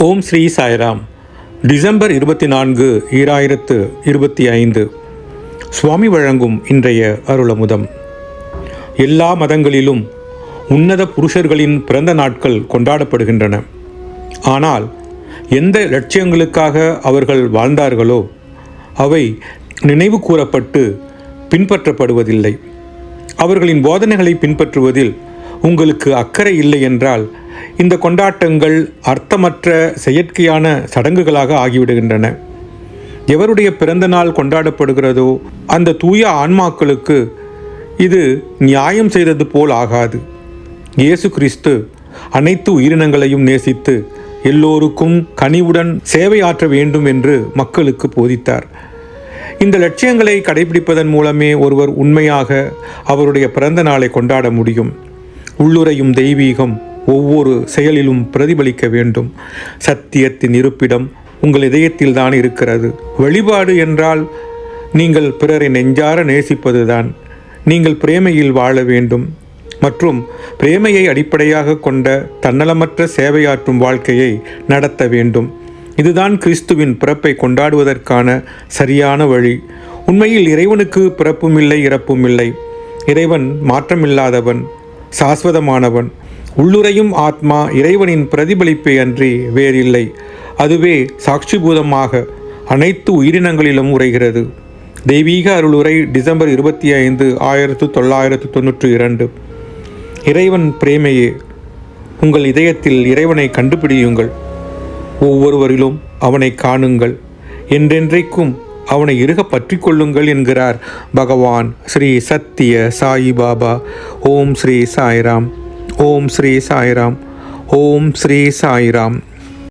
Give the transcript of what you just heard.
ஓம் Sri Sairam. December 24, 2025. சுவாமி வழங்கும் இன்றைய அருளமுதம். எல்லா மதங்களிலும் உன்னத புருஷர்களின் பிறந்த நாட்கள் கொண்டாடப்படுகின்றன. ஆனால் எந்த லட்சியங்களுக்காக அவர்கள் வாழ்ந்தார்களோ அவை நினைவு கூறப்பட்டு பின்பற்றப்படுவதில்லை. அவர்களின் போதனைகளை பின்பற்றுவதில் உங்களுக்கு அக்கறை இல்லை என்றால் இந்த கொண்டாட்டங்கள் அர்த்தமற்ற செயற்கையான சடங்குகளாக ஆகிவிடுகின்றன. எவருடைய பிறந்த நாள் கொண்டாடப்படுகிறதோ அந்த தூய ஆன்மாக்களுக்கு இது நியாயம் செய்தது போல் ஆகாது. இயேசு கிறிஸ்து அனைத்து உயிரினங்களையும் நேசித்து எல்லோருக்கும் கனிவுடன் சேவையாற்ற வேண்டும் என்று மக்களுக்கு போதித்தார். இந்த லட்சியங்களை கடைபிடிப்பதன் மூலமே ஒருவர் உண்மையாக அவருடைய பிறந்த நாளை கொண்டாட முடியும். உள்ளுரையும் தெய்வீகம் ஒவ்வொரு செயலிலும் பிரதிபலிக்க வேண்டும். சத்தியத்தின் இருப்பிடம் உங்கள் இதயத்தில் தான் இருக்கிறது. வழிபாடு என்றால் நீங்கள் பிறரை நெஞ்சார நேசிப்பதுதான். நீங்கள் பிரேமையில் வாழ வேண்டும் மற்றும் பிரேமையை அடிப்படையாக கொண்ட தன்னலமற்ற சேவையாற்றும் வாழ்க்கையை நடத்த வேண்டும். இதுதான் கிறிஸ்துவின் பிறப்பை கொண்டாடுவதற்கான சரியான வழி. உண்மையில் இறைவனுக்கு பிறப்பும் இல்லை, இறப்பும் இல்லை. இறைவன் மாற்றமில்லாதவன், சாஸ்வதமானவன். உள்ளுரையும் ஆத்மா இறைவனின் பிரதிபலிப்பை அன்றி வேறில்லை. அதுவே சாட்சிபூதமாக அனைத்து உயிரினங்களிலும் உரைகிறது. தெய்வீக அருளுரை டிசம்பர் 25, 1992. இறைவன் பிரேமையே. உங்கள் இதயத்தில் இறைவனை கண்டுபிடியுங்கள். ஒவ்வொருவரிலும் அவனை காணுங்கள். என்றென்றைக்கும் அவனை இறுக பற்றி கொள்ளுங்கள் என்கிறார் பகவான் ஸ்ரீ சத்திய சாயி பாபா. ஓம் ஸ்ரீ சாய்ராம். ஓம் ஸ்ரீ சாய்ராம். ஓம் ஸ்ரீ சாய்ராம்.